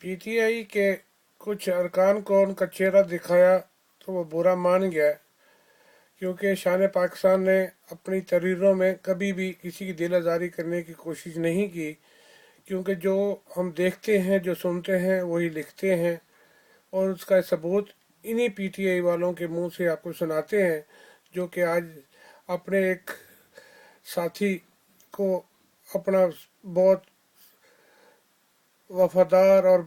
P T I کے کچھ ارکان کو ان کا چہرہ دکھایا تو وہ برا مان گیا، کیونکہ شان پاکستان نے اپنی تحریروں میں کبھی بھی کسی کی دل آزاری کرنے کی کوشش نہیں کی، کیونکہ جو ہم دیکھتے ہیں، جو سنتے ہیں، وہی لکھتے ہیں، اور اس کا ثبوت انہی پی ٹی آئی والوں کے منہ سے آپ کو سناتے ہیں، جو کہ آج اپنے ایک ساتھی کو اپنا بہت وفادار اور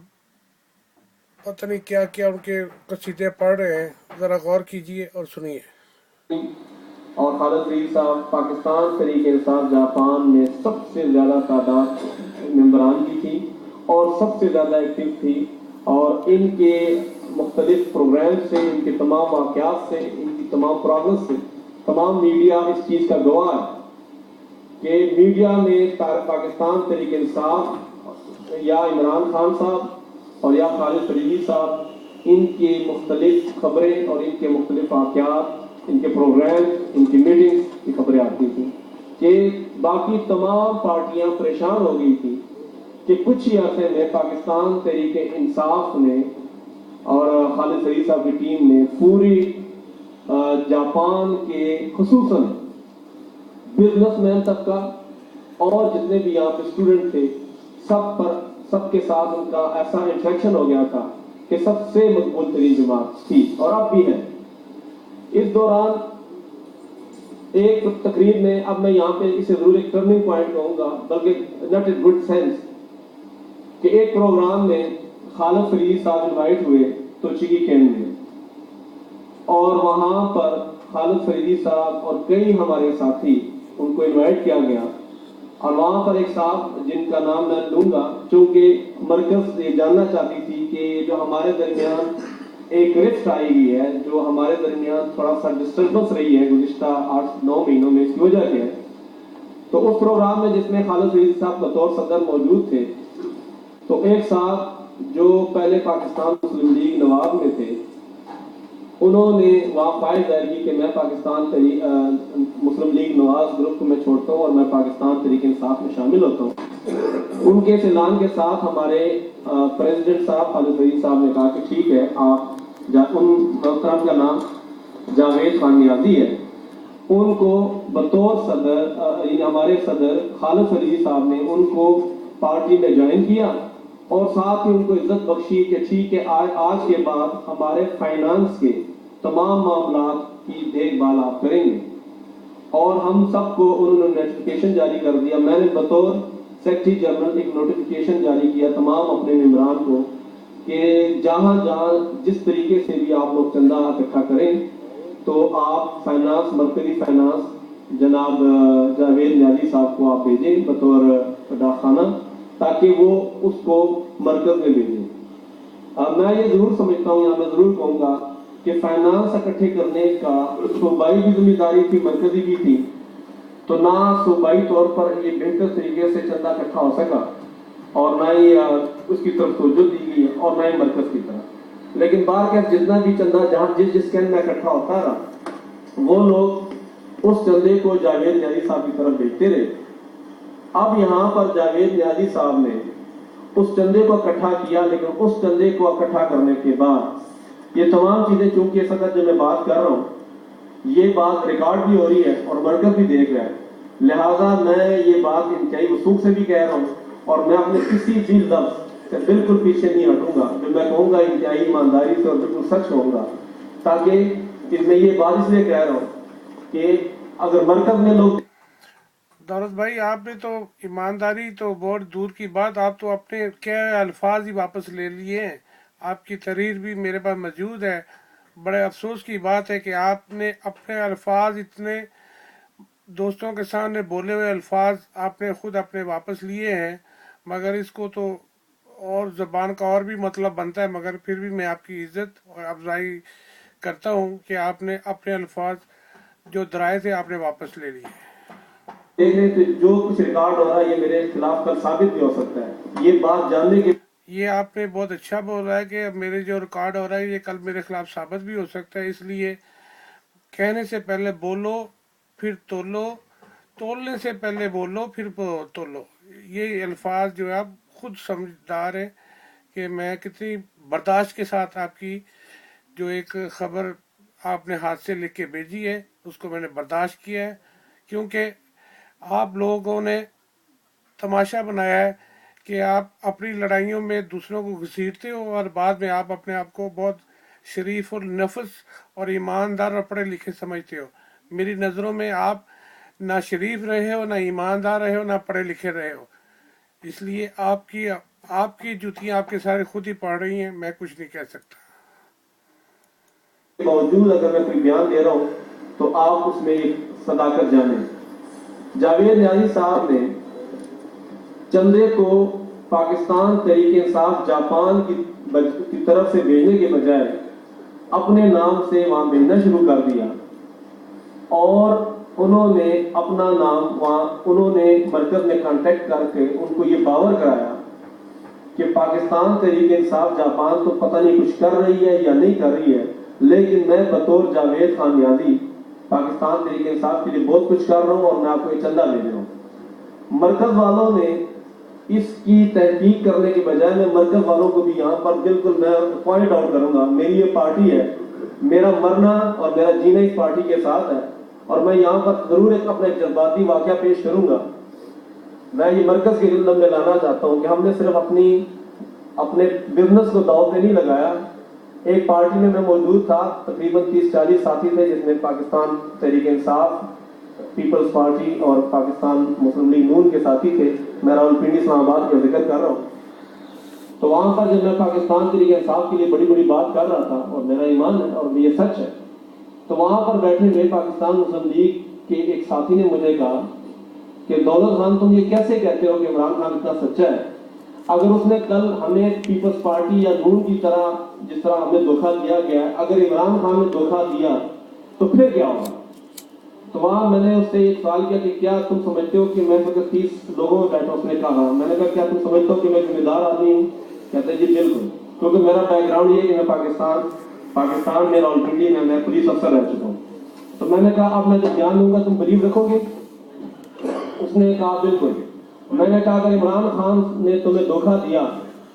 پتہ نہیں کیا کیا ان کے قصیدے پڑھ رہے ہیں، ذرا غور کیجئے اور سنیے۔ اور خالد فرید صاحب پاکستان تحریک انصاف جاپان میں سب سے زیادہ تعداد ممبران کی تھی اور سب سے زیادہ ایکٹیو تھی، اور ان کے مختلف پروگرام سے، ان کے تمام واقعات سے، ان کی تمام پروگرس سے تمام میڈیا اس چیز کا گواہ ہے کہ میڈیا میں پاکستان تحریک انصاف یا عمران خان صاحب اور یا خالد فریدی صاحب، ان کی مختلف خبریں اور ان کے مختلف واقعات، ان کے پروگرام، ان کی میٹنگ کی خبریں آتی تھیں کہ باقی تمام پارٹیاں پریشان ہو گئی تھی کہ کچھ ہی عرصے میں پاکستان تحریک انصاف نے اور خالد فرید صاحب کی ٹیم نے پوری جاپان کے خصوصاً بزنس مین طبقہ اور جتنے بھی یہاں پہ اسٹوڈنٹ تھے، سب کے ساتھ ان کا ایسا انٹریکشن ہو گیا تھا کہ سب سے مقبول ترین جماعت تھی اور اب بھی ہے۔ اس دوران ایک تقریب میں، اب میں یہاں پہ اسے ضرور ایک ٹرننگ پوائنٹ کہوں گا، بلکہ ناٹ اے گڈ سینس، کہ ایک پروگرام میں خالد فرید صاحب انوائٹ ہوئے توچیکی کینٹ میں، اور وہاں پر خالد فریدی صاحب اور کئی ہمارے ساتھی ان کو انوائٹ کیا گیا، اور وہاں پر ایک صاحب جن کا نام میں لوں گا، چونکہ مرکز یہ جاننا چاہتی تھی کہ جو ہمارے درمیان ایک رفٹ آئی ہوئی ہے، جو ہمارے درمیان تھوڑا سا ڈسٹربنس رہی ہے گزشتہ 8-9 مہینوں میں، اس کی وجہ کیا ہے۔ تو اس پروگرام میں جس میں خالد فریدی صاحب بطور صدر موجود تھے، تو ایک صاحب جو پہلے پاکستان مسلم لیگ نواب میں تھے، انہوں نے وہاں فائل ظاہر کی کہ میں پاکستان مسلم لیگ نواز گروپ کو میں چھوڑتا ہوں اور میں پاکستان تحریک انصاف میں شامل ہوتا ہوں۔ ان کے اس اعلان کے ساتھ ہمارے پریزیڈنٹ صاحب خالد فرید صاحب نے کہا کہ ٹھیک ہے، آپ ان محترم کا نام جاوید خان نیازی ہے، ان کو بطور صدر، ہمارے صدر خالد فریدی صاحب نے ان کو پارٹی میں جوائن کیا، اور ساتھ ہی ان کو عزت بخشی کہ ٹھیک ہے، آج کے بعد ہمارے فائنانس کے تمام معاملات کی دیکھ بھال آپ کریں گے، اور ہم سب کو انہوں نے نوٹیفکیشن جاری کر دیا۔ میں نے بطور سیکرٹری جنرل ایک نوٹیفکیشن جاری کیا تمام اپنے ممبران کو کہ جہاں جہاں جس طریقے سے بھی آپ لوگ چندہ اکٹھا کریں تو آپ فائنانس، مرکزی فائنانس جناب جاوید نیازی صاحب کو آپ بھیجیں بطور ڈاکخانہ، تاکہ وہ اس کو مرکز میں بھیجیں۔ میں یہ ضرور سمجھتا ہوں، یا میں ضرور کہوں گا کہ فائنانس اکٹھے کرنے کا صوبائی بھی ذمہ داری تھی، مرکزی بھی تھی، تو نہ صوبائی طور پر یہ بہتر طریقے سے چندہ اکٹھا ہو سکا، اور نہ ہی اس کی طرف توجہ دی گئی، اور نہ ہی مرکز کی طرف۔ لیکن بار کے جتنا بھی چندہ جہاں جس کین میں اکٹھا ہوتا رہا، وہ لوگ اس چندے کو جاوید نیازی صاحب کی طرف بھیجتے رہے۔ اب یہاں پر جاوید نیازی صاحب نے اس چندے کو اکٹھا کیا، لیکن اس چندے کو اکٹھا کرنے کے بعد یہ تمام چیزیں، چونکہ اس وقت جو میں بات کر رہا ہوں یہ بات ریکارڈ بھی ہو رہی ہے اور مرکز بھی دیکھ رہا ہے، لہذا میں یہ بات انتہائی وثوق سے بھی کہہ رہا ہوں، اور میں اپنے کسی بھی لفظ سے بالکل پیچھے نہیں ہٹوں گا، جو میں کہوں گا انتہائی ایمانداری سے اور بالکل سچ کہوں گا، تاکہ میں یہ بات اس لیے کہہ رہا ہوں کہ اگر مرکز میں لوگ دولت بھائی، آپ نے تو ایمانداری تو بہت دور کی بات، آپ تو اپنے کیا الفاظ ہی واپس لے لیے ہیں۔ آپ کی تحریر بھی میرے پاس موجود ہے۔ بڑے افسوس کی بات ہے کہ آپ نے اپنے الفاظ، اتنے دوستوں کے سامنے بولے ہوئے الفاظ آپ نے خود اپنے واپس لیے ہیں، مگر اس کو تو اور زبان کا اور بھی مطلب بنتا ہے، مگر پھر بھی میں آپ کی عزت اور افزائی کرتا ہوں کہ آپ نے اپنے الفاظ جو درائے تھے آپ نے واپس لے لیے۔ دیکھ رہے تھے جو کچھ ریکارڈ ہو رہا ہے، یہ میرے خلاف کل ثابت بھی ہو سکتا ہے، یہ بات جاننے کے یہ آپ نے بہت اچھا بولا ہے کہ میرے جو ریکارڈ ہو رہا ہے یہ کل میرے خلاف ثابت بھی ہو سکتا ہے، اس لیے کہنے سے پہلے بولو پھر تولو، تولنے سے پہلے بولو پھر تولو، یہ الفاظ جو ہے آپ خود سمجھدار ہیں کہ میں کتنی برداشت کے ساتھ آپ کی جو ایک خبر آپ نے ہاتھ سے لکھ کے بھیجی ہے اس کو میں نے برداشت کیا ہے، کیونکہ آپ لوگوں نے تماشا بنایا ہے کہ آپ اپنی لڑائیوں میں دوسروں کو گھسیٹتے ہو اور بعد میں آپ اپنے آپ کو بہت شریف اور نفس اور ایماندار اور پڑھے لکھے سمجھتے ہو۔ میری نظروں میں آپ نہ شریف رہے ہو، نہ ایماندار رہے ہو، نہ پڑھے لکھے رہے ہو، اس لیے آپ کی جوتیاں آپ کے سارے خود ہی پڑھ رہی ہیں، میں کچھ نہیں کہہ سکتا۔ باوجود اگر میں کوئی بیان دے رہا ہوں تو آپ اس میں ایک صداقت جانیں۔ جاوید نیازی صاحب نے چندے کو پاکستان تحریک انصاف جاپان کی طرف سے بھیجنے کے بجائے اپنے نام سے وہاں بھیجنا شروع کر دیا، اور انہوں نے اپنا نام وہاں انہوں نے مرکز میں کانٹیکٹ کر کے ان کو یہ باور کرایا کہ پاکستان تحریک انصاف جاپان تو پتہ نہیں کچھ کر رہی ہے یا نہیں کر رہی ہے، لیکن میں بطور جاوید خان نیازی پاکستان تحریک انصاف کے لیے بہت کچھ کر رہا ہوں اور میں آپ کو یہ چندہ دے رہا ہوں۔ مرکز والوں نے اس کی تحقیق کرنے کے بجائے، میں مرکز والوں کو بھی یہاں پر بالکل میں پوائنٹ آؤٹ کروں گا، میری یہ پارٹی ہے، میرا مرنا اور میرا جینا اس پارٹی کے ساتھ ہے، اور میں یہاں پر ضرور ایک اپنا جذباتی واقعہ پیش کروں گا۔ میں یہ مرکز کے علم میں لانا چاہتا ہوں کہ ہم نے صرف اپنے بزنس کو داؤ پہ نہیں لگایا۔ ایک پارٹی میں موجود تھا، تقریباً 30-40 ساتھی تھے، جس میں پاکستان تحریک انصاف، پیپلز پارٹی اور پاکستان مسلم لیگ نون کے ساتھی تھے۔ میں راولپنڈی اسلام آباد کا ذکر کر رہا ہوں۔ تو وہاں پر جب میں پاکستان تحریک انصاف کے لیے بڑی بڑی بات کر رہا تھا، اور میرا ایمان ہے اور یہ سچ ہے، تو وہاں پر بیٹھے ہوئے پاکستان مسلم لیگ کے ایک ساتھی نے مجھے کہا کہ دولت خان تم یہ کیسے کہتے ہو کہ عمران خان اتنا سچا ہے؟ اگر اس نے کل ہمیں پیپلز پارٹی یا نون کی طرح جس طرح ہمیں دھوکہ دیا گیا ہے، اگر عمران خان نے دھوکہ دیا تو پھر کیا ہوگا؟ تو وہاں میں نے اس سے ایک سوال کیا کہ کیا تم سمجھتے ہو کہ میں 30 لوگوں میں بیٹھا؟ اس نے کہا، میں نے کہا کیا تم سمجھتے ہو کہ میں ذمہ دار آدمی ہوں؟ کہتے جی بالکل، کیونکہ میرا بیک گراؤنڈ یہ ہے کہ میں پاکستان میں راولپنڈی میں پولیس افسر رہ چکا ہوں۔ تو میں نے کہا اب میں جب بیان دوں گا تم بلیو رکھو گے؟ اس نے کہا بالکل۔ میں نے کہا اگر عمران خان نے تمہیں دھوکہ دیا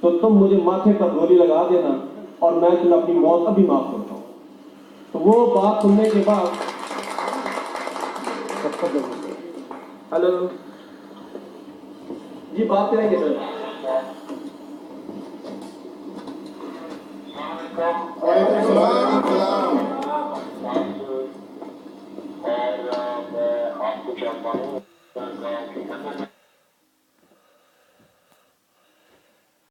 تو تم مجھے ماتھے پر گولی لگا دینا اور میں تمہیں اپنی موت ابھی معاف کرتا ہوں۔ تو وہ بات سننے کے بعد ہلو جی بات کریں گے سر۔ وعلیکم السلام۔ اور میں آپ کو چاہتا ہوں